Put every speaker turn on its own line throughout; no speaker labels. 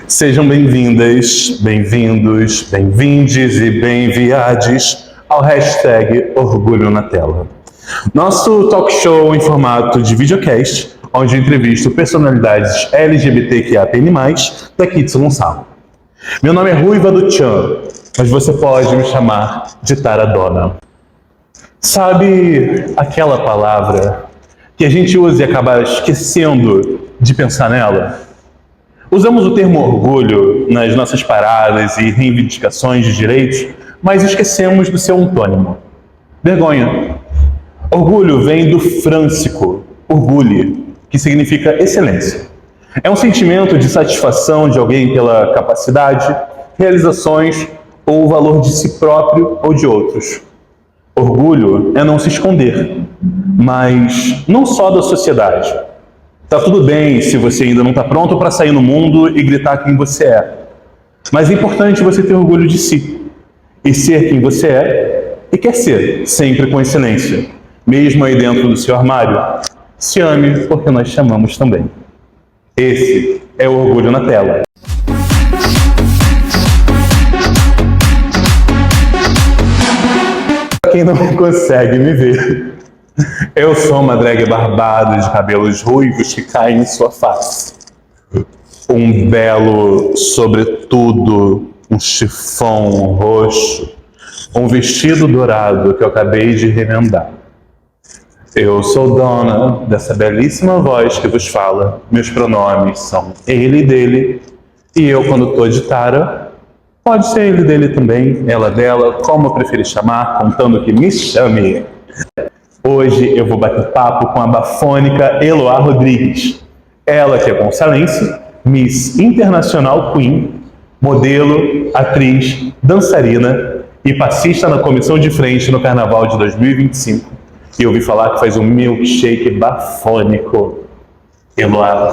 Sejam bem-vindas, bem-vindos, bem-vindes e bem-viades ao hashtag Orgulho na Tela. Nosso talk show em formato de videocast, onde eu entrevisto personalidades LGBTQIAPN+, daqui de São Gonçalo. Meu nome é Ruiva do Tchan, mas você pode me chamar de Taradona. Sabe aquela palavra que a gente usa e acaba esquecendo de pensar nela? Usamos o termo orgulho nas nossas paradas e reivindicações de direitos, mas esquecemos do seu antônimo: vergonha. Orgulho vem do frâncico, orgulho, que significa excelência. É um sentimento de satisfação de alguém pela capacidade, realizações ou o valor de si próprio ou de outros. Orgulho é não se esconder, mas não só da sociedade. Tá tudo bem se você ainda não está pronto para sair no mundo e gritar quem você é. Mas é importante você ter orgulho de si e ser quem você é e quer ser, sempre com excelência. Mesmo aí dentro do seu armário, se ame porque nós chamamos também. Esse é o Orgulho na Tela. Para quem não consegue me ver, eu sou uma drag barbada de cabelos ruivos que caem em sua face. Um belo sobretudo, um chifão roxo, um vestido dourado que eu acabei de remendar. Eu sou dona dessa belíssima voz que vos fala. Meus pronomes são ele e dele. E eu, quando tô de Tara, pode ser ele dele também, ela dela, como eu preferir chamar, contando que me chame. Hoje eu vou bater papo com a bafônica Eloá Rodrigues. Ela que é gonçalense, Miss Internacional Queen, modelo, atriz, dançarina e passista na comissão de frente no Carnaval de 2025. E eu ouvi falar que faz um milkshake bafônico. Eloá,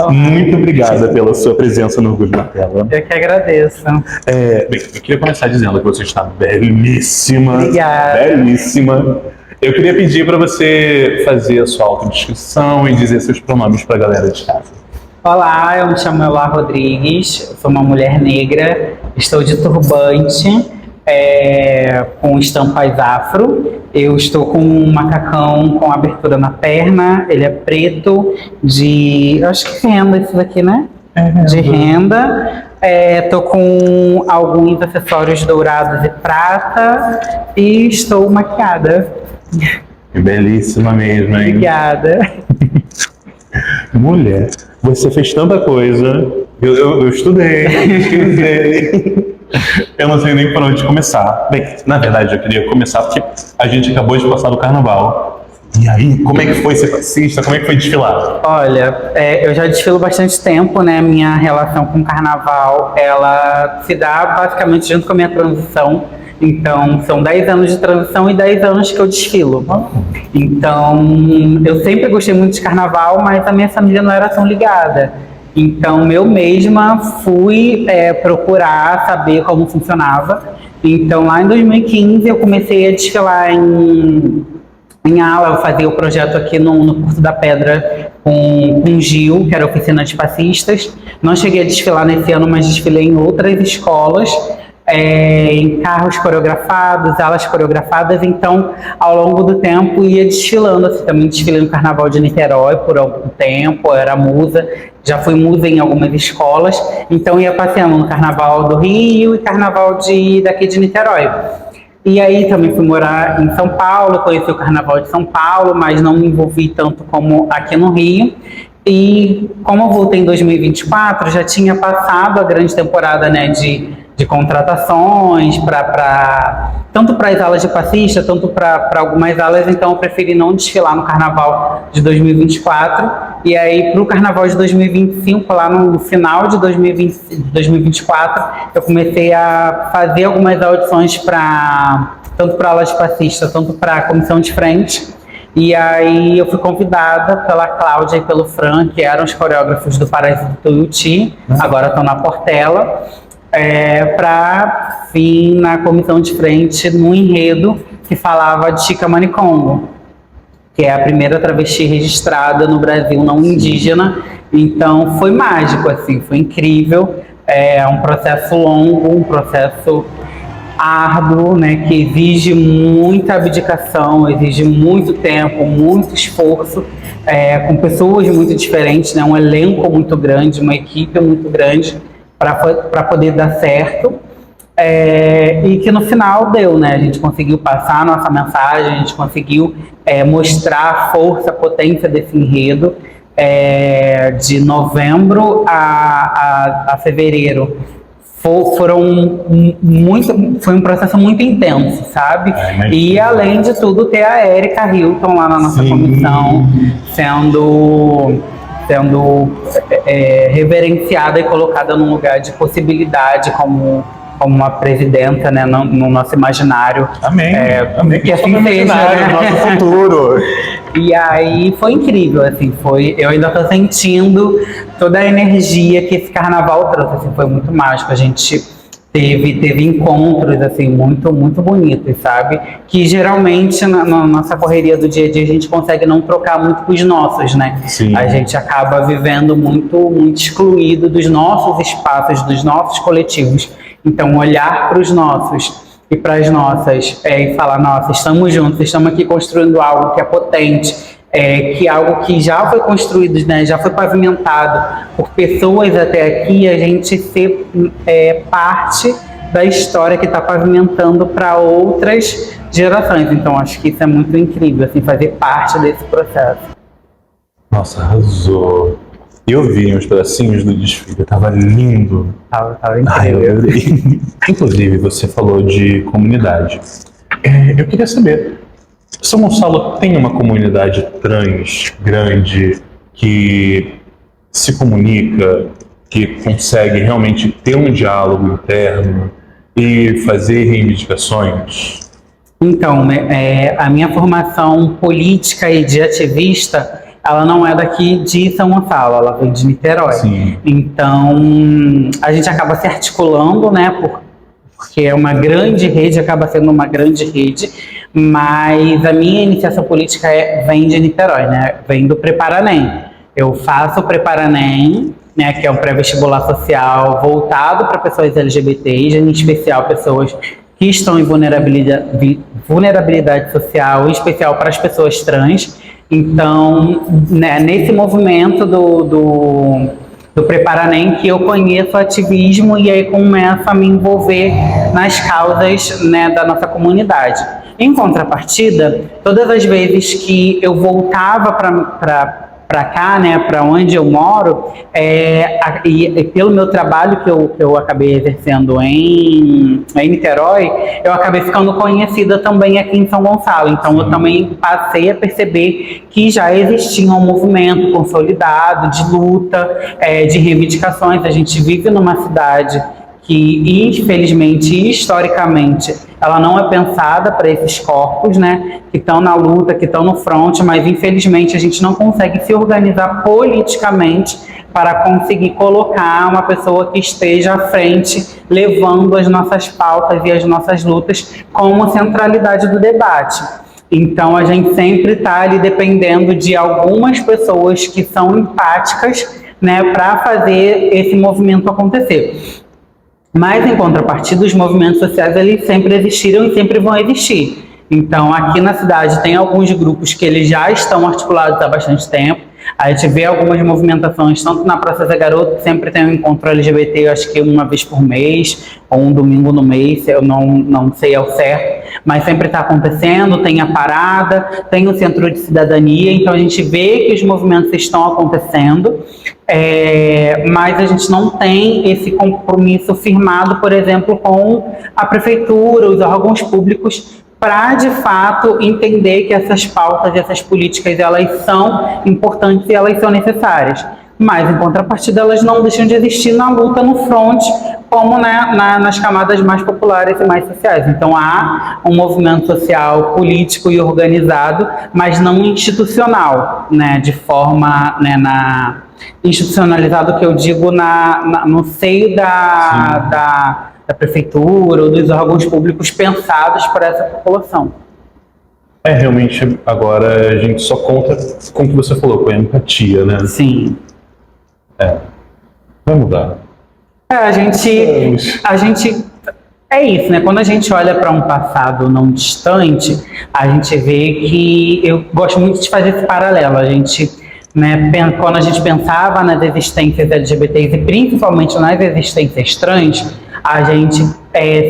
muito obrigada pela sua presença no Orgulho na Tela.
Eu que agradeço.
Bem, eu queria começar dizendo que você está belíssima.
Obrigada.
Belíssima. Eu queria pedir para você fazer a sua autodescrição e dizer seus pronomes para a galera de casa.
Olá, eu me chamo Eloá Rodrigues, sou uma mulher negra, estou de turbante, com estampas afro. Eu estou com um macacão com abertura na perna, ele é preto, acho que renda isso daqui, né? De renda. Estou com alguns acessórios dourados e prata e estou maquiada.
Belíssima mesmo, hein?
Obrigada.
Mulher, você fez tanta coisa. Eu estudei, pesquisei. Eu não sei nem por onde começar. Bem, na verdade, eu queria começar porque a gente acabou de passar do Carnaval. E aí, como é que foi ser passista? Como é que foi desfilar?
Olha, eu já desfilo bastante tempo, né? Minha relação com o Carnaval, ela se dá basicamente junto com a minha transição. Então, são 10 anos de transição e 10 anos que eu desfilo. Então, eu sempre gostei muito de Carnaval, mas a minha família não era tão ligada. Então, eu mesma fui procurar saber como funcionava. Então, lá em 2015, eu comecei a desfilar em ala. Eu fazia o projeto aqui no Curso da Pedra com Gil, que era a oficina de passistas. Não cheguei a desfilar nesse ano, mas desfilei em outras escolas. Em carros coreografados, alas coreografadas. Então, ao longo do tempo, ia desfilando. Assim, também desfilei no Carnaval de Niterói por algum tempo, eu era musa, já fui musa em algumas escolas. Então, ia passeando no Carnaval do Rio e Carnaval daqui de Niterói. E aí também fui morar em São Paulo, conheci o Carnaval de São Paulo, mas não me envolvi tanto como aqui no Rio. E como eu voltei em 2024, já tinha passado a grande temporada, né, de contratações, tanto para as alas de passista, tanto para algumas alas. Então eu preferi não desfilar no Carnaval de 2024. E aí, para o Carnaval de 2025, lá no final de 2024, eu comecei a fazer algumas audições tanto para alas de passista, tanto para a comissão de frente. E aí eu fui convidada pela Cláudia e pelo Fran, que eram os coreógrafos do Paraíso do Tuiuti, agora estão na Portela, para vir na comissão de frente no enredo que falava de Chica Manicongo, que é a primeira travesti registrada no Brasil não indígena. Então foi mágico, assim, foi incrível. É um processo longo, um processo árduo, né, que exige muita abdicação, exige muito tempo, muito esforço, com pessoas muito diferentes, né, um elenco muito grande, uma equipe muito grande para poder dar certo. E que no final deu, né? A gente conseguiu passar a nossa mensagem, a gente conseguiu mostrar a força, a potência desse enredo. De novembro a fevereiro foi um processo muito intenso, sabe? E além de tudo, ter a Erika Hilton lá na nossa comissão, sendo reverenciada e colocada num lugar de possibilidade como uma presidenta, né, no nosso imaginário.
Amém. Amém.
Que assim seja, né?
No nosso futuro.
E aí foi incrível, assim, eu ainda tô sentindo toda a energia que esse carnaval trouxe, assim, foi muito mágico. A gente teve encontros, assim, muito, muito bonitos, sabe? Que geralmente na nossa correria do dia a dia a gente consegue não trocar muito com os nossos, né?
Sim.
A gente acaba vivendo muito, muito excluído dos nossos espaços, dos nossos coletivos. Então, olhar para os nossos e para as nossas e falar, nossa, estamos juntos, estamos aqui construindo algo que é potente, que é algo que já foi construído, né, já foi pavimentado por pessoas até aqui, a gente ser parte da história que está pavimentando para outras gerações. Então, acho que isso é muito incrível, assim, fazer parte desse processo.
Nossa, arrasou. Eu vi uns pedacinhos do desfile, tava lindo.
Tava incrível.
Inclusive, você falou de comunidade. Eu queria saber, São Gonçalo tem uma comunidade trans grande que se comunica, que consegue realmente ter um diálogo interno e fazer reivindicações?
Então, a minha formação política e de ativista, ela não é daqui de São Gonçalo, ela vem de Niterói.
Sim.
Então, a gente acaba se articulando, né, porque é uma grande rede, acaba sendo uma grande rede, mas a minha iniciação política vem de Niterói, né, vem do Preparanem. Eu faço o Preparanem, né, que é um pré-vestibular social voltado para pessoas LGBTs, em especial pessoas que estão em vulnerabilidade social, em especial para as pessoas trans. Então, né, nesse movimento do Preparanem que eu conheço o ativismo e aí começo a me envolver nas causas, né, da nossa comunidade. Em contrapartida, todas as vezes que eu voltava para cá, né, para onde eu moro, e pelo meu trabalho que eu acabei exercendo em Niterói, eu acabei ficando conhecida também aqui em São Gonçalo. Então, eu também passei a perceber que já existia um movimento consolidado de luta, de reivindicações. A gente vive numa cidade que, infelizmente, historicamente, ela não é pensada para esses corpos, né, que estão na luta, que estão no fronte, mas, infelizmente, a gente não consegue se organizar politicamente para conseguir colocar uma pessoa que esteja à frente, levando as nossas pautas e as nossas lutas como centralidade do debate. Então, a gente sempre está ali dependendo de algumas pessoas que são empáticas, né, para fazer esse movimento acontecer. Mas, em contrapartida, os movimentos sociais eles sempre existiram e sempre vão existir. Então, aqui na cidade tem alguns grupos que eles já estão articulados há bastante tempo. A gente vê algumas movimentações, tanto na Praça Zé Garoto, que sempre tem um encontro LGBT, eu acho que uma vez por mês, ou um domingo no mês, eu não sei ao certo, mas sempre está acontecendo, tem a parada, tem o Centro de Cidadania, então a gente vê que os movimentos estão acontecendo, mas a gente não tem esse compromisso firmado, por exemplo, com a prefeitura, os órgãos públicos, para, de fato, entender que essas pautas e essas políticas, elas são importantes e elas são necessárias. Mas, em contrapartida, elas não deixam de existir na luta no front, como nas camadas mais populares e mais sociais. Então, há um movimento social, político e organizado, mas não institucional, né, de forma, né, institucionalizado, que eu digo, no seio da prefeitura ou dos órgãos públicos pensados para essa população.
Realmente, agora a gente só conta com o que você falou, com a empatia, né?
Sim.
Vai mudar.
A gente é isso, né? Quando a gente olha para um passado não distante, a gente vê que eu gosto muito de fazer esse paralelo. A gente, né, quando a gente pensava nas existências LGBTs e principalmente nas existências trans, a gente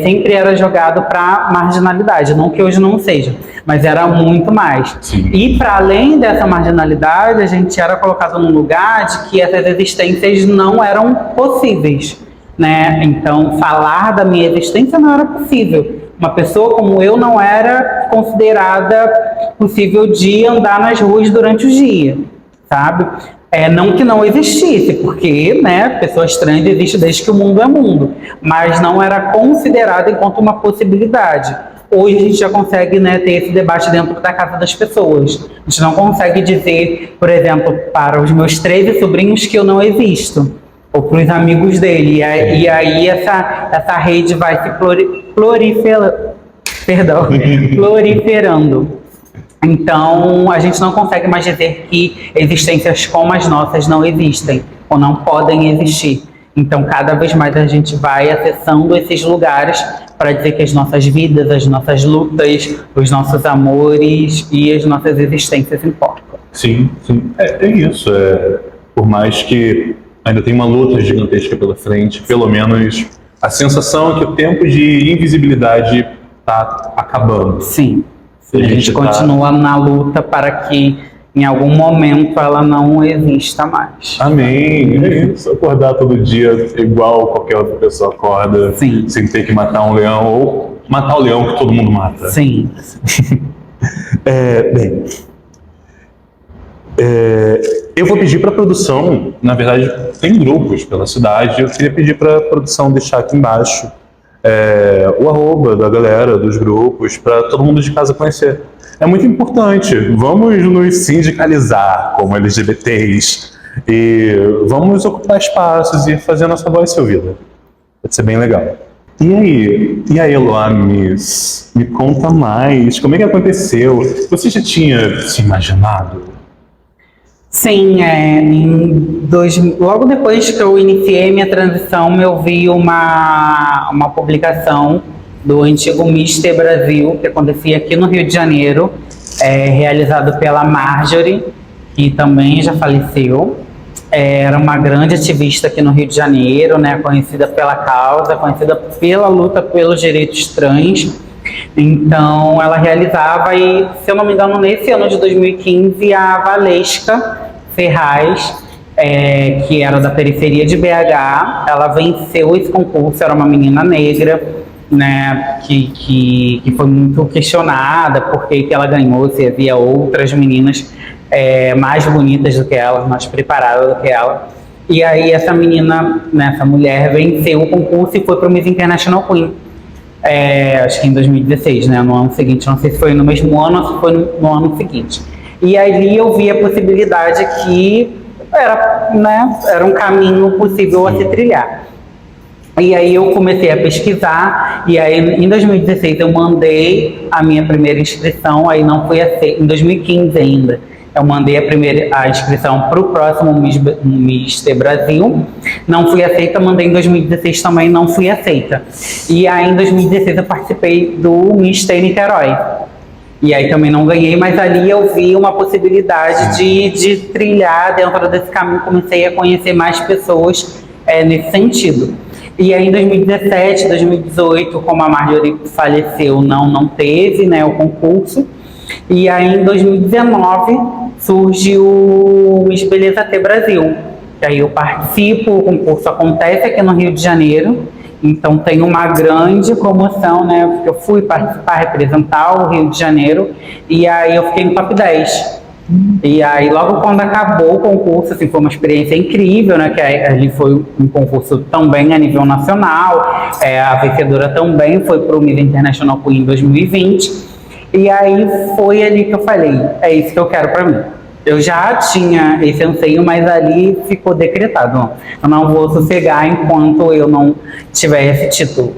sempre era jogado para marginalidade, não que hoje não seja, mas era muito mais.
Sim.
E para além dessa marginalidade, a gente era colocado num lugar de que essas existências não eram possíveis, né? Então, falar da minha existência não era possível. Uma pessoa como eu não era considerada possível de andar nas ruas durante o dia, sabe? Não que não existisse, porque, né, pessoas trans existem desde que o mundo é mundo, mas não era considerada enquanto uma possibilidade. Hoje a gente já consegue, né, ter esse debate dentro da casa das pessoas. A gente não consegue dizer, por exemplo, para os meus 13 sobrinhos que eu não existo, ou para os amigos dele. E aí essa rede vai se proliferando. Então, a gente não consegue mais dizer que existências como as nossas não existem, ou não podem existir. Então, cada vez mais a gente vai acessando esses lugares para dizer que as nossas vidas, as nossas lutas, os nossos amores e as nossas existências importam.
Sim, sim. É isso. Por mais que ainda tem uma luta gigantesca pela frente, pelo menos a sensação é que o tempo de invisibilidade está acabando.
Sim. A gente continua na luta para que em algum momento ela não exista mais.
Amém. É isso. Acordar todo dia igual qualquer outra pessoa acorda,
Sim.
Sem ter que matar um leão ou matar o leão que todo mundo mata.
Sim.
Eu vou pedir para a produção, na verdade tem grupos pela cidade, eu queria pedir para a produção deixar aqui embaixo o arroba da galera, dos grupos, para todo mundo de casa conhecer. É muito importante, vamos nos sindicalizar como LGBTs e vamos ocupar espaços e fazer a nossa voz ser ouvida. Pode ser bem legal. E aí, Eloá, me conta mais, como é que aconteceu? Você já tinha se imaginado?
Sim, logo depois que eu iniciei minha transição, eu vi uma publicação do antigo Mister Brasil, que acontecia aqui no Rio de Janeiro, realizado pela Marjorie, que também já faleceu. Era uma grande ativista aqui no Rio de Janeiro, né, conhecida pela causa, conhecida pela luta pelos direitos trans. Então, ela realizava, e se eu não me engano, nesse ano de 2015, a Valesca Ferraz, que era da periferia de BH, ela venceu esse concurso, era uma menina negra, né, que foi muito questionada por que ela ganhou, se havia outras meninas mais bonitas do que ela, mais preparadas do que ela. E aí essa menina, né, essa mulher, venceu o concurso e foi para o Miss International Queen. Acho que em 2016, né, no ano seguinte, não sei se foi no mesmo ano ou se foi no ano seguinte. E ali eu vi a possibilidade que era um caminho possível a se trilhar. E aí eu comecei a pesquisar, e aí em 2016 eu mandei a minha primeira inscrição, aí não fui aceita, em 2015 ainda. Eu mandei a inscrição para o próximo Mister Brasil, não fui aceita, mandei em 2016 também, não fui aceita. E aí em 2016 eu participei do Mister Niterói. E aí também não ganhei, mas ali eu vi uma possibilidade de trilhar dentro desse caminho, comecei a conhecer mais pessoas nesse sentido. E aí em 2017, 2018, como a Marjorie faleceu, não teve, né, o concurso. E aí em 2019 surge o Miss Beleza T Brasil. E aí eu participo, o concurso acontece aqui no Rio de Janeiro. Então tem uma grande promoção, né? Porque eu fui participar, representar o Rio de Janeiro, e aí eu fiquei no top 10. E aí logo quando acabou o concurso, assim, foi uma experiência incrível, né? Que ali foi um concurso também a nível nacional, a vencedora também foi para o Miss International Queen em 2020. E aí foi ali que eu falei, é isso que eu quero para mim. Eu já tinha esse anseio, mas ali ficou decretado. Não, eu não vou sossegar enquanto eu não tiver esse título.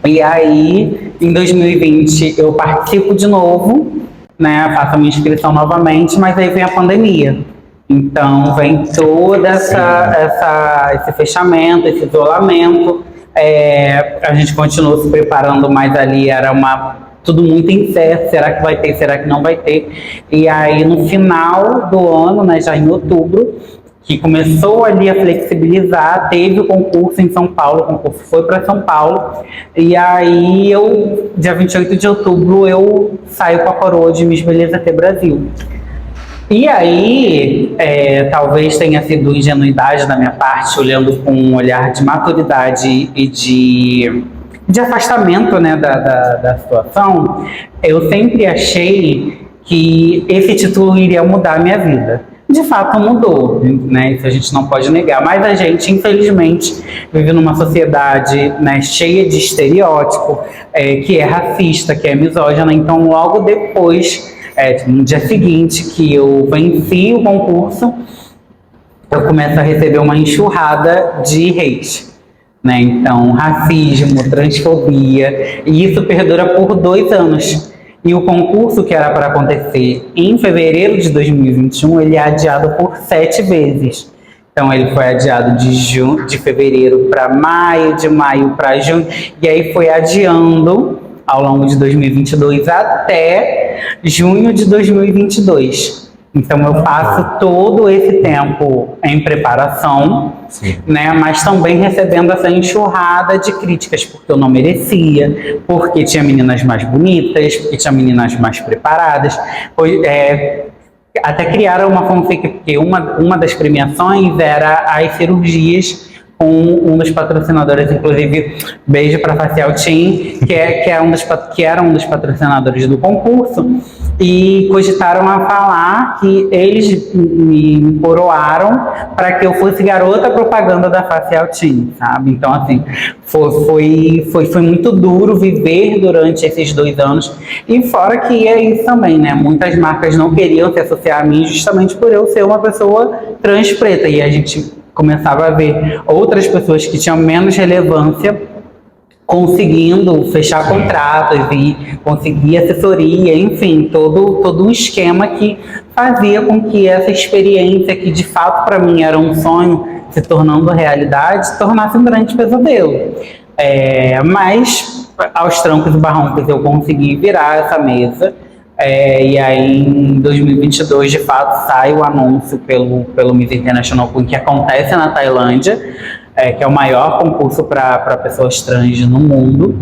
E aí, em 2020, eu participo de novo, né? Faço a minha inscrição novamente, mas aí vem a pandemia. Então vem todo esse fechamento, esse isolamento. A gente continuou se preparando, mas ali era tudo muito incerto, será que vai ter, será que não vai ter? E aí no final do ano, né, já em outubro, que começou ali a flexibilizar, teve o concurso em São Paulo, o concurso foi para São Paulo, e aí dia 28 de outubro, eu saio com a coroa de Miss Beleza T Brasil. E aí, talvez tenha sido ingenuidade da minha parte, olhando com um olhar de maturidade e de afastamento, né, da situação, eu sempre achei que esse título iria mudar a minha vida. De fato mudou, né? Isso a gente não pode negar, mas a gente, infelizmente, vive numa sociedade, né, cheia de estereótipo, que é racista, que é misógina. Então, logo depois, no dia seguinte que eu venci o concurso, eu começo a receber uma enxurrada de hate, né? Então, racismo, transfobia, e isso perdura por 2 anos. E o concurso, que era para acontecer em fevereiro de 2021, ele é adiado por 7 vezes. Então ele foi adiado de fevereiro para maio, de maio para junho, e aí foi adiando ao longo de 2022 até junho de 2022. Então eu passo todo esse tempo em preparação, né, mas também recebendo essa enxurrada de críticas, porque eu não merecia, porque tinha meninas mais bonitas, porque tinha meninas mais preparadas. Até criaram uma fanfic, porque uma das premiações era as cirurgias com um dos patrocinadores, inclusive beijo para Facial Team, que era um dos patrocinadores do concurso, e cogitaram a falar que eles me coroaram para que eu fosse garota propaganda da Facial Team, sabe? Então, assim, foi muito duro viver durante esses 2 anos, e fora que é isso também, né? Muitas marcas não queriam se associar a mim justamente por eu ser uma pessoa trans preta, e a gente começava a ver outras pessoas que tinham menos relevância conseguindo fechar contratos e conseguir assessoria, enfim, todo um esquema que fazia com que essa experiência, que de fato para mim era um sonho se tornando realidade, se tornasse um grande pesadelo. Mas aos trancos e barrancos eu consegui virar essa mesa. E aí em 2022 de fato sai o anúncio pelo Miss International Queen, que acontece na Tailândia, que é o maior concurso para pessoas trans no mundo.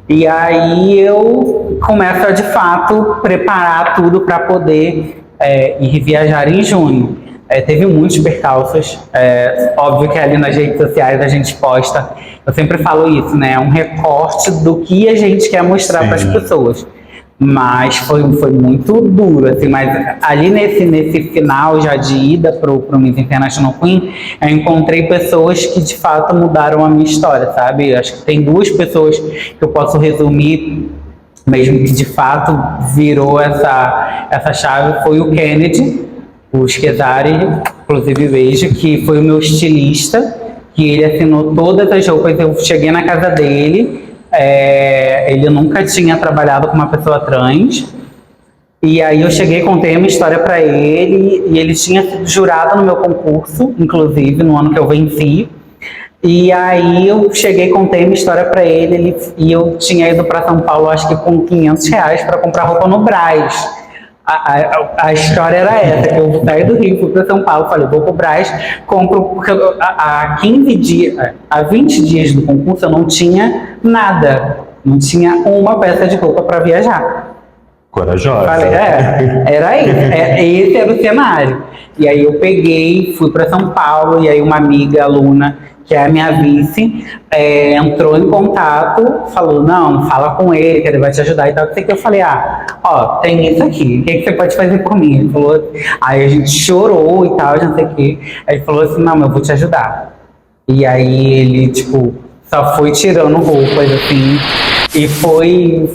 E aí eu começo a de fato preparar tudo para poder ir viajar em junho. Teve muitos percalços, óbvio que ali nas redes sociais a gente posta, eu sempre falo isso, né? É um recorte do que a gente quer mostrar para as pessoas. Mas foi muito duro, assim, mas ali nesse final já de ida pro Miss International Queen, eu encontrei pessoas que de fato mudaram a minha história, sabe? Acho que tem 2 pessoas que eu posso resumir, mesmo que de fato virou essa chave, foi o Kennedy, o Schezari, inclusive beijo, que foi o meu estilista, que ele assinou todas as roupas. Eu cheguei na casa dele, ele nunca tinha trabalhado com uma pessoa trans, e aí eu cheguei, contei uma história para ele, e ele tinha sido jurado no meu concurso, inclusive no ano que eu venci. E aí eu cheguei, contei uma história para ele, e eu tinha ido para São Paulo, acho que com R$500 para comprar roupa no Brás. A história era essa, que eu saí do Rio, fui para São Paulo, falei, vou pro Brás, compro, porque há 20 dias do concurso eu não tinha nada, não tinha uma peça de roupa para viajar.
Corajosa.
Falei, era isso, esse era o cenário. E aí eu peguei, fui para São Paulo, e aí uma amiga, aluna, que é a minha vice, entrou em contato, falou, não, fala com ele, que ele vai te ajudar e tal. Que eu falei, tem isso aqui, o que você pode fazer por mim? Ele falou, aí a gente chorou e tal, já sei o que. Aí ele falou assim, não, eu vou te ajudar. E aí ele, só foi tirando roupas, assim, e foi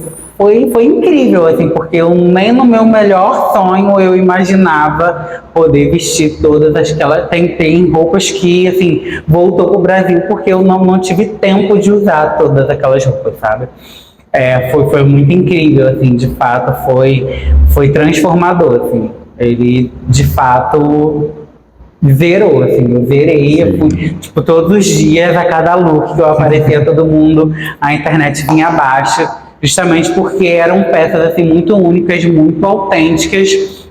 incrível, assim, porque nem no meu melhor sonho eu imaginava poder vestir todas aquelas. Tem roupas que, assim, voltou pro Brasil porque eu não tive tempo de usar todas aquelas roupas, sabe? Foi muito incrível, assim, de fato, foi transformador, assim. Ele, de fato, zerou, assim, eu zerei, eu fui, tipo, todos os dias, a cada look que eu aparecia, todo mundo, a internet vinha abaixo, justamente porque eram peças, assim, muito únicas, muito autênticas,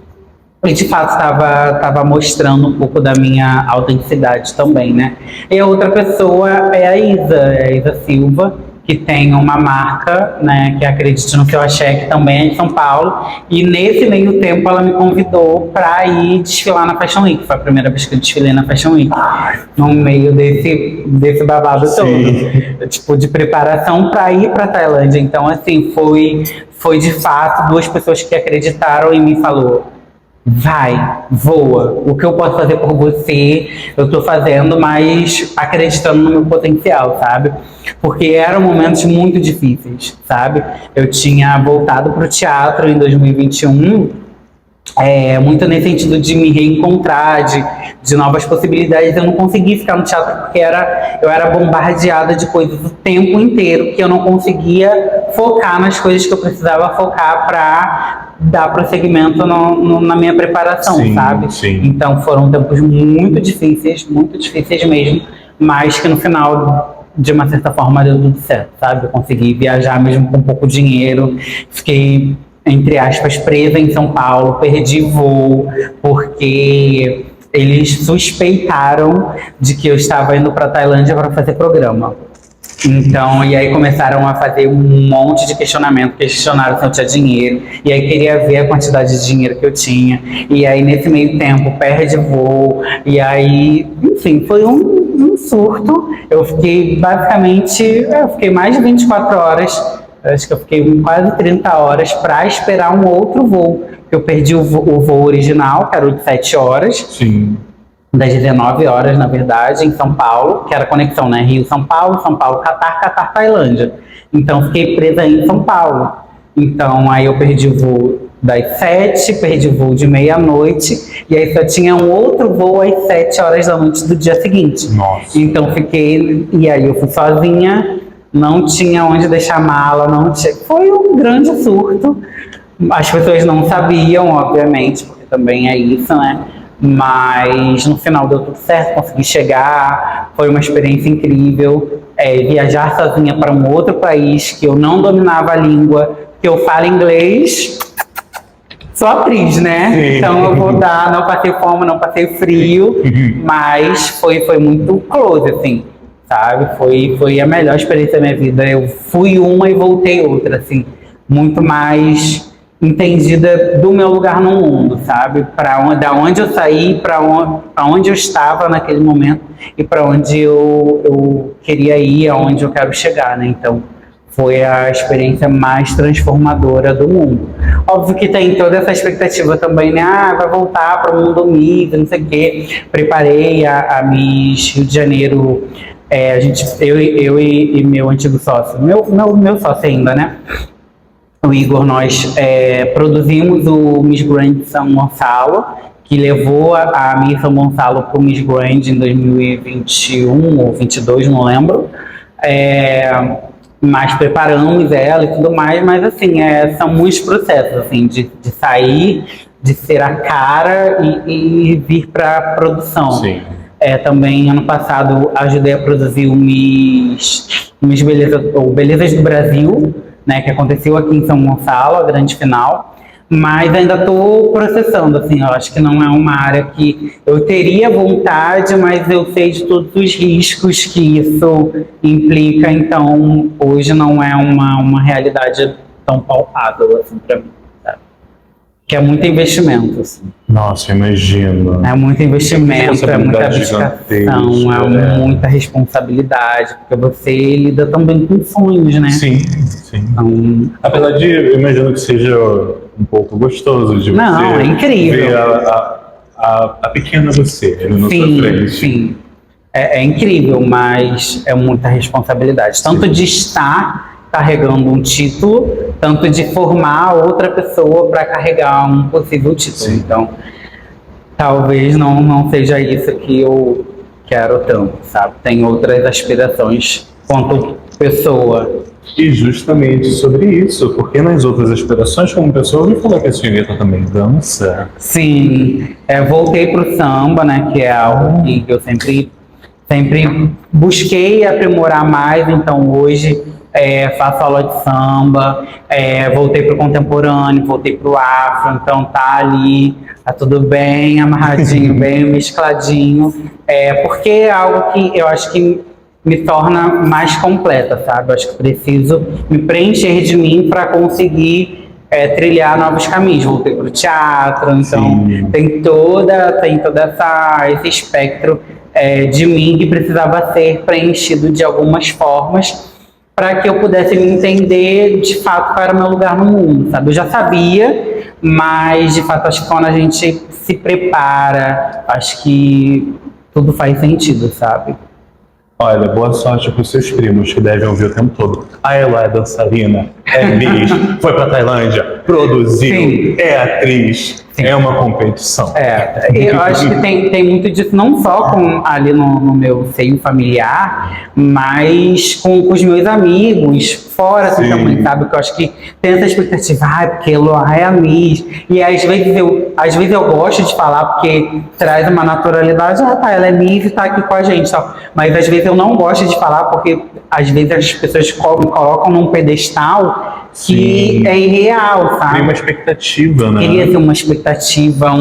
e de fato estava mostrando um pouco da minha autenticidade também, né? E a outra pessoa é a Isa Silva, que tem uma marca, né, que é Acredite no Seu Axé, que também é de São Paulo. E nesse meio tempo ela me convidou para ir desfilar na Fashion Week. Foi a primeira vez que eu desfilei na Fashion Week. No meio desse babado todo. Tipo, de preparação para ir para Tailândia. Então, assim, foi de fato duas pessoas que acreditaram em mim e falou: vai, voa. O que eu posso fazer por você, eu tô fazendo, mas acreditando no meu potencial, sabe? Porque eram momentos muito difíceis, sabe? Eu tinha voltado pro teatro em 2021, muito nesse sentido de me reencontrar, de novas possibilidades. Eu não consegui ficar no teatro porque eu era bombardeada de coisas o tempo inteiro, que eu não conseguia focar nas coisas que eu precisava focar para dar prosseguimento na minha preparação, sabe?
Sim.
Então foram tempos muito difíceis mesmo, mas que no final, de uma certa forma, deu tudo certo, sabe? Eu consegui viajar mesmo com pouco dinheiro, fiquei, entre aspas, presa em São Paulo, perdi voo, porque eles suspeitaram de que eu estava indo para Tailândia para fazer programa. Então, e aí começaram a fazer um monte de questionamento, questionaram se eu tinha dinheiro, e aí queria ver a quantidade de dinheiro que eu tinha, e aí nesse meio tempo perde voo, e enfim, foi um surto. Eu fiquei basicamente, mais de 24 horas, acho que eu fiquei quase 30 horas para esperar um outro voo. Eu perdi o voo original, que era o de 7 horas.
Sim.
Das 19 horas, na verdade, em São Paulo, que era a conexão, né? Rio-São Paulo, Catar, Catar-Tailândia. Então, fiquei presa em São Paulo. Então, aí eu perdi o voo das 7, perdi o voo de meia-noite, e aí só tinha um outro voo às 7 horas da noite do dia seguinte.
Nossa.
Então, e aí eu fui sozinha, não tinha onde deixar mala, não tinha... Foi um grande surto. As pessoas não sabiam, obviamente, porque também é isso, né? Mas no final deu tudo certo, consegui chegar, foi uma experiência incrível. Viajar sozinha para um outro país que eu não dominava a língua, que eu falo inglês, sou atriz, né?
Sim.
Então eu vou dar, não passei fome, não passei frio, mas foi muito close, assim, sabe? Foi a melhor experiência da minha vida. Eu fui uma e voltei outra, assim, muito mais entendida do meu lugar no mundo, sabe? Da onde eu saí, para onde eu estava naquele momento e para onde eu queria ir, aonde eu quero chegar, né? Então, foi a experiência mais transformadora do mundo. Óbvio que tem toda essa expectativa também, né? Vai voltar para o mundo Miss, não sei o quê. Preparei a Miss Rio de Janeiro, eu e meu antigo sócio, meu sócio ainda, né? O Igor, nós produzimos o Miss Grand São Gonçalo, que levou a Miss São Gonçalo para o Miss Grand em 2021 ou 22, não lembro. Mas preparamos ela e tudo mais, mas assim, são muitos processos, assim, de sair, de ser a cara e vir para a produção.
Sim.
Também, ano passado, ajudei a produzir o Miss Beleza, ou Belezas do Brasil, né, que aconteceu aqui em São Gonçalo, a grande final, mas ainda estou processando, assim, eu acho que não é uma área que eu teria vontade, mas eu sei de todos os riscos que isso implica, então hoje não é uma realidade tão palpável, assim, para mim, sabe? Que é muito investimento, assim.
Nossa, imagino.
É muito investimento, é muita dedicação, muita responsabilidade, porque você lida também com sonhos, né?
Sim, sim.
Então,
apesar de, eu imagino que seja um pouco gostoso de você
é incrível.
ver a pequena você ali na sua frente.
Sim, é incrível, mas é muita responsabilidade. Tanto de estar carregando um título, tanto de formar outra pessoa para carregar um possível título. Sim. Então, talvez não seja isso que eu quero tanto, sabe? Tem outras aspirações quanto pessoa,
E justamente sobre isso, porque nas outras aspirações, como pessoa, eu ouvi falar que a senhorita também dança.
Sim, voltei pro samba, né, que é algo que eu sempre busquei aprimorar mais, então hoje faço aula de samba, voltei pro contemporâneo, voltei pro afro, então tá ali, tá tudo bem amarradinho, bem mescladinho, porque é algo que eu acho que me torna mais completa, sabe? Eu acho que preciso me preencher de mim para conseguir trilhar novos caminhos. Voltei para o teatro, então
Sim.
tem esse espectro de mim que precisava ser preenchido de algumas formas para que eu pudesse me entender de fato qual era o meu lugar no mundo, sabe? Eu já sabia, mas de fato acho que quando a gente se prepara, acho que tudo faz sentido, sabe?
Olha, boa sorte para os seus primos que devem ouvir o tempo todo. Ah, ela é dançarina, é Miss, foi para Tailândia, produziu,
Sim.
é atriz,
Sim.
é uma competição.
Eu acho que tem muito disso, não só ali no meu seio familiar, mas com os meus amigos, fora assim,
Sim.
também, sabe? Que eu acho que tem essa expectativa, porque Eloá é a Miss. E às vezes eu gosto de falar porque traz uma naturalidade, ela é Miss e tá aqui com a gente. Tal. Mas às vezes eu não gosto de falar porque às vezes as pessoas me colocam num pedestal que
Sim.
é irreal, sabe?
Cria uma expectativa, né?
Queria ter uma expectativa,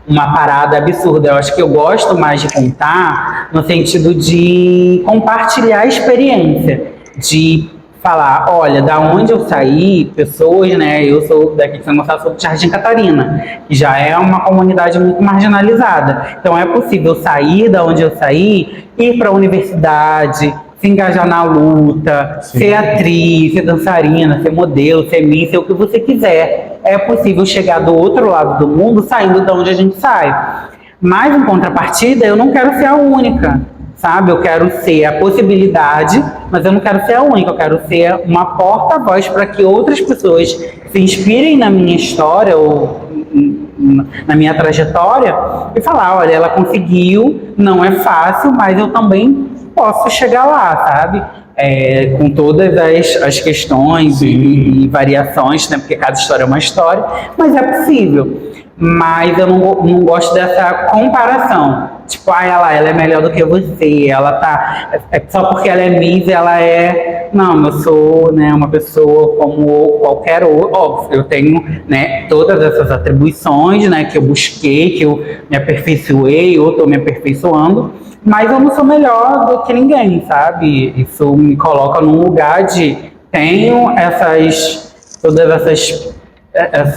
uma parada absurda. Eu acho que eu gosto mais de contar no sentido de compartilhar a experiência, de falar, olha, da onde eu saí, pessoas, né? Eu sou daqui de São Gonçalo, sou de Jardim Catarina, que já é uma comunidade muito marginalizada. Então é possível sair da onde eu saí, ir para a universidade, se engajar na luta,
Sim.
ser atriz, ser dançarina, ser modelo, ser miss, ser o que você quiser. É possível chegar do outro lado do mundo saindo de onde a gente sai. Mas, em contrapartida, eu não quero ser a única, sabe? Eu quero ser a possibilidade, mas eu não quero ser a única. Eu quero ser uma porta-voz para que outras pessoas se inspirem na minha história ou na minha trajetória e falar, olha, ela conseguiu, não é fácil, mas eu também posso chegar lá, sabe? Com todas as questões e variações, né? Porque cada história é uma história, mas é possível. Mas eu não gosto dessa comparação. Tipo, ela é melhor do que você, ela tá. Só porque ela é Miss, ela é. Não, eu sou, né, uma pessoa como qualquer outra. Óbvio, eu tenho, né, todas essas atribuições, né, que eu busquei, que eu me aperfeiçoei, ou estou me aperfeiçoando. Mas eu não sou melhor do que ninguém, sabe? Isso me coloca num lugar de tenho todas essas,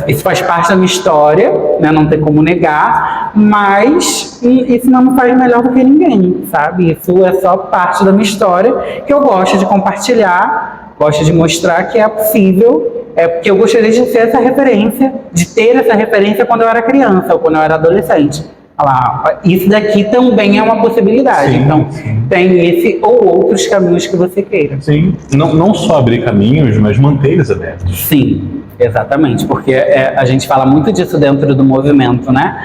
isso faz parte da minha história, né? Não tem como negar, mas isso não me faz melhor do que ninguém, sabe? Isso é só parte da minha história que eu gosto de compartilhar, gosto de mostrar que é possível, porque eu gostaria de ter essa referência, de ter essa referência quando eu era criança ou quando eu era adolescente. Isso daqui também é uma possibilidade.
Sim,
então,
sim.
tem esse ou outros caminhos que você queira.
Sim, não só abrir caminhos, mas manter eles abertos.
Sim, exatamente, porque a gente fala muito disso dentro do movimento, né?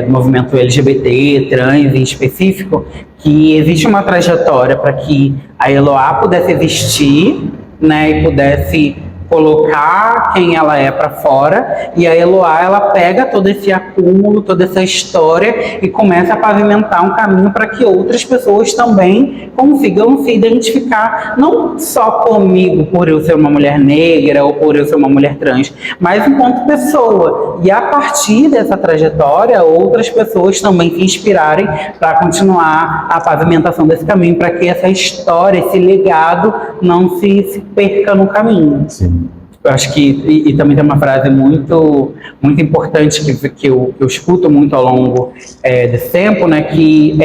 Do movimento LGBT, trans em específico, que existe uma trajetória para que a Eloá pudesse existir, né, e pudesse colocar quem ela é para fora, e a Eloá, ela pega todo esse acúmulo, toda essa história e começa a pavimentar um caminho para que outras pessoas também consigam se identificar, não só comigo por eu ser uma mulher negra ou por eu ser uma mulher trans, mas enquanto pessoa. E a partir dessa trajetória, outras pessoas também se inspirarem para continuar a pavimentação desse caminho, para que essa história, esse legado não se perca no caminho.
Sim.
Eu acho que, e também tem uma frase muito importante que eu escuto muito ao longo desse tempo, né, que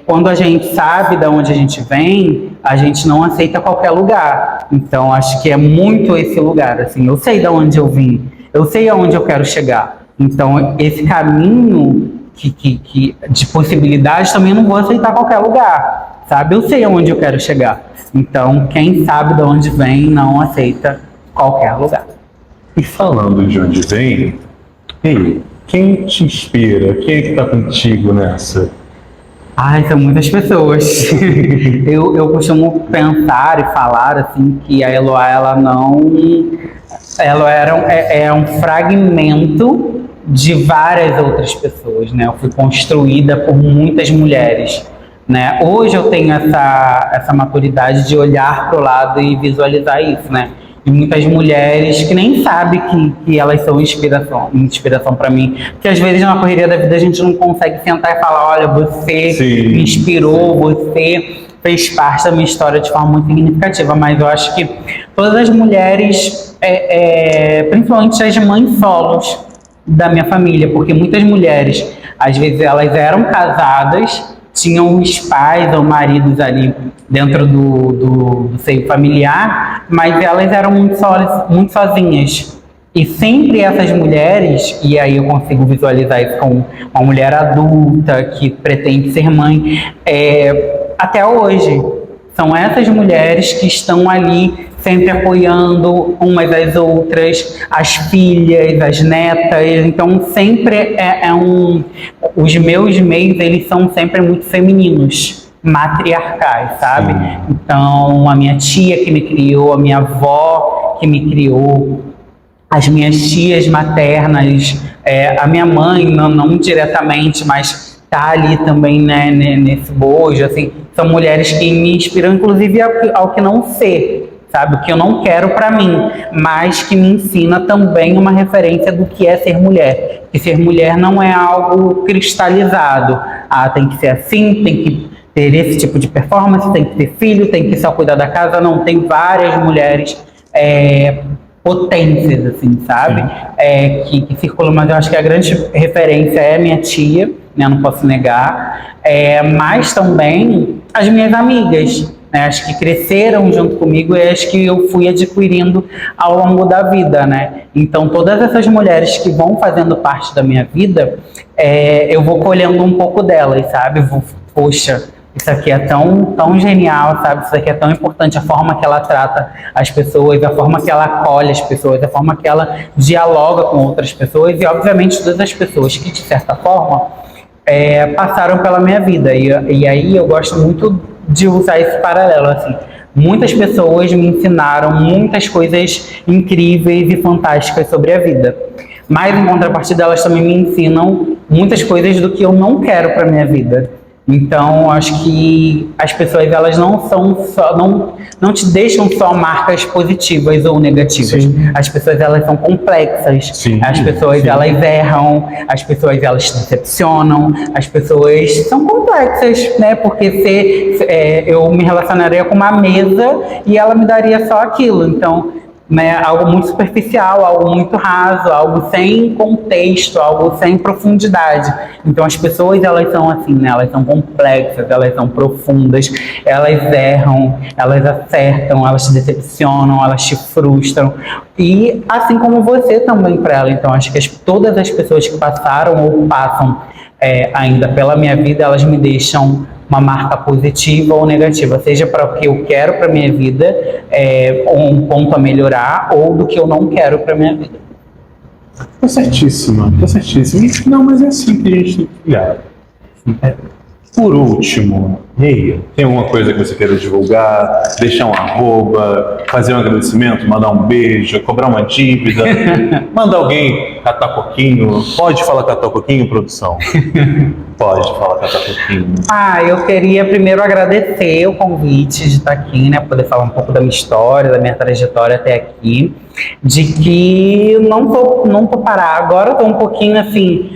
quando a gente sabe de onde a gente vem, a gente não aceita qualquer lugar. Então, acho que é muito esse lugar, assim, eu sei de onde eu vim, eu sei aonde eu quero chegar. Então, esse caminho de possibilidades também não vou aceitar qualquer lugar, sabe? Eu sei aonde eu quero chegar. Então, quem sabe de onde vem não aceita qualquer lugar.
E falando de onde vem, ei, quem te inspira? Quem é que tá contigo nessa?
Ai, são muitas pessoas. Eu costumo pensar e falar assim que a Eloá, ela não, ela é um fragmento de várias outras pessoas, né? Eu fui construída por muitas mulheres, né? Hoje eu tenho essa maturidade de olhar para o lado e visualizar isso, né? E muitas mulheres que nem sabem que elas são inspiração para mim. Porque às vezes na correria da vida a gente não consegue sentar e falar, olha, você
Sim,
me inspirou,
sim.
você fez parte da minha história de forma muito significativa. Mas eu acho que todas as mulheres, principalmente as mães solos da minha família, porque muitas mulheres, às vezes elas eram casadas, tinham os pais ou maridos ali dentro do seio familiar, mas elas eram muito sozinhas. E sempre essas mulheres, e aí eu consigo visualizar isso com uma mulher adulta que pretende ser mãe, até hoje. São essas mulheres que estão ali sempre apoiando umas às outras, as filhas, as netas. Então sempre os meus meios, eles são sempre muito femininos, matriarcais, sabe?
Sim.
Então a minha tia que me criou, a minha avó que me criou, as minhas tias maternas, a minha mãe, não diretamente, mas tá ali também, né, nesse bojo, assim, são mulheres que me inspiram, inclusive, ao que não ser, sabe, o que eu não quero para mim, mas que me ensina também uma referência do que é ser mulher, que ser mulher não é algo cristalizado, tem que ser assim, tem que ter esse tipo de performance, tem que ter filho, tem que só cuidar da casa, não, tem várias mulheres potências, assim, sabe? Que circulam, mas eu acho que a grande referência é minha tia, né? Não posso negar, mas também as minhas amigas, né? As que cresceram junto comigo e as que eu fui adquirindo ao longo da vida, né? Então, todas essas mulheres que vão fazendo parte da minha vida, eu vou colhendo um pouco delas, sabe? Poxa, isso aqui é tão genial, sabe? Isso aqui é tão importante, a forma que ela trata as pessoas, a forma que ela acolhe as pessoas, a forma que ela dialoga com outras pessoas e, obviamente, todas as pessoas que, de certa forma, passaram pela minha vida. E aí eu gosto muito de usar esse paralelo, assim. Muitas pessoas me ensinaram muitas coisas incríveis e fantásticas sobre a vida. Mas, em contrapartida, elas também me ensinam muitas coisas do que eu não quero para minha vida. Então, acho que as pessoas, elas não são só, não te deixam só marcas positivas ou negativas.
Sim.
As pessoas, elas são complexas.
Sim,
As pessoas,
sim.
elas erram. As pessoas, elas te decepcionam. As pessoas são complexas, né? Porque eu me relacionaria com uma mesa e ela me daria só aquilo. Então, né, algo muito superficial, algo muito raso, algo sem contexto, algo sem profundidade. Então as pessoas, elas são assim, né, elas são complexas, elas são profundas, elas erram, elas acertam, elas te decepcionam, elas te frustram. E assim como você também para ela. Então acho que todas as pessoas que passaram ou passam ainda pela minha vida, elas me deixam uma marca positiva ou negativa, seja para o que eu quero para minha vida, um ponto a melhorar, ou do que eu não quero para minha vida.
Tá certíssima, tá certíssima. Não, mas é assim que a gente tem que criar. Por último, Reia, tem alguma coisa que você queira divulgar, deixar um arroba, fazer um agradecimento, mandar um beijo, cobrar uma dívida, mandar alguém catar coquinho? Pode falar catar coquinho, produção? Pode falar catar coquinho.
Eu queria primeiro agradecer o convite de estar aqui, né, poder falar um pouco da minha história, da minha trajetória até aqui, de que não tô parada, agora tô um pouquinho assim,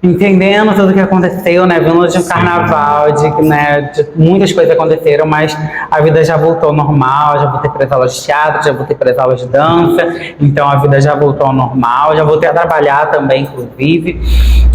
entendendo tudo o que aconteceu, né? Vindo de um carnaval, de muitas coisas aconteceram, mas a vida já voltou ao normal, já voltei para as aulas de teatro, já voltei para as aulas de dança, então a vida já voltou ao normal, já voltei a trabalhar também, inclusive.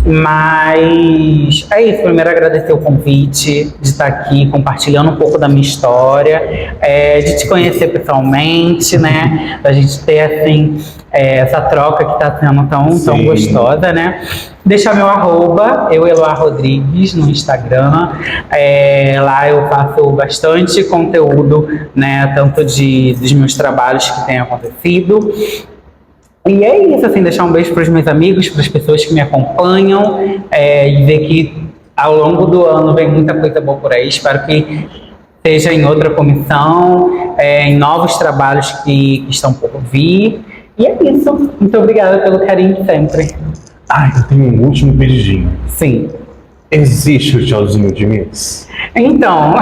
Mas é isso, primeiro agradecer o convite de estar aqui compartilhando um pouco da minha história, de te conhecer pessoalmente, né? Da gente ter assim, essa troca que está sendo tão gostosa, né? Deixar meu arroba, Eloá Rodrigues, no Instagram. Lá eu faço bastante conteúdo, né? Tanto dos meus trabalhos que têm acontecido. E é isso, assim, deixar um beijo para os meus amigos, para as pessoas que me acompanham, e ver que ao longo do ano vem muita coisa boa por aí. Espero que seja em outra comissão, em novos trabalhos que estão por vir. E é isso. Muito obrigada pelo carinho sempre.
Ai, eu tenho um último pedidinho.
Sim.
Existe o tchauzinho de Miss?
Então,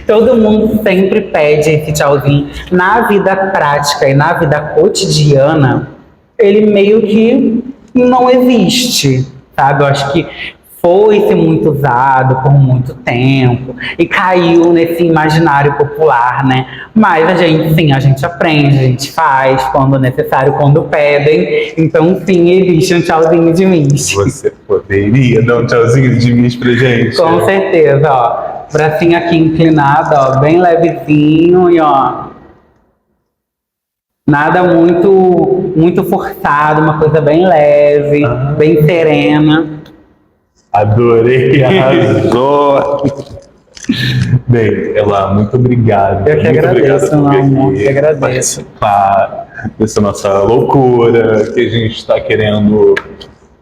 todo mundo sempre pede esse tchauzinho. Na vida prática e na vida cotidiana, ele meio que não existe, sabe? Eu acho que foi-se muito usado por muito tempo e caiu nesse imaginário popular, né? Mas a gente, sim, a gente aprende, a gente faz quando necessário, quando pedem. Então, sim, existe um tchauzinho de Miss.
Você poderia dar um tchauzinho de Miss pra gente?
Com certeza, ó. Bracinho aqui inclinado, ó, bem levezinho e ó. Nada muito forçado, uma coisa bem leve, bem serena.
Adorei, arrasou! Bem, Ela, muito obrigado.
Eu que
muito
agradeço,
obrigado por
meu amor,
vir
eu que agradeço.
participar dessa nossa loucura, que a gente está querendo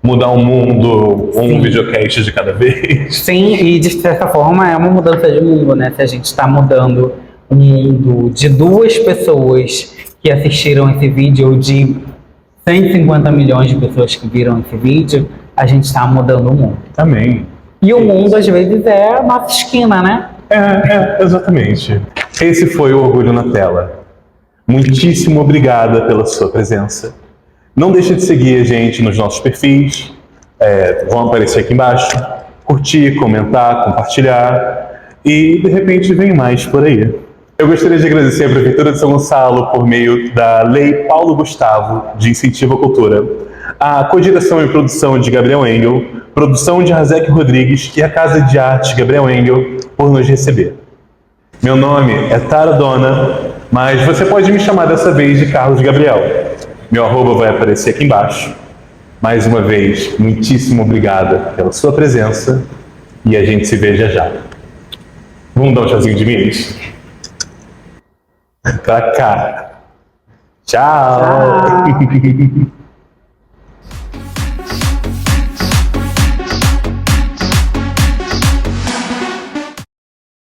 mudar o mundo, um videocast de cada vez.
Sim, e de certa forma é uma mudança de mundo, né? Se a gente está mudando o mundo de 2 pessoas que assistiram esse vídeo, ou de 150 milhões de pessoas que viram esse vídeo, a gente está mudando o mundo.
Amém.
E o mundo, às vezes, é a nossa esquina, né?
Exatamente. Esse foi o Orgulho na Tela. Muitíssimo obrigada pela sua presença. Não deixe de seguir a gente nos nossos perfis, vão aparecer aqui embaixo. Curtir, comentar, compartilhar e, de repente, vem mais por aí. Eu gostaria de agradecer a Prefeitura de São Gonçalo por meio da Lei Paulo Gustavo de Incentivo à Cultura, a co-direção e produção de Gabriel Engel, produção de Razek Rodrigues e a Casa de Arte Gabriel Engel por nos receber. Meu nome é Tara Dona, mas você pode me chamar dessa vez de Carlos Gabriel. Meu arroba vai aparecer aqui embaixo. Mais uma vez, muitíssimo obrigada pela sua presença e a gente se vê já. Vamos dar um tchauzinho de Miss? Pra cá. Tchau.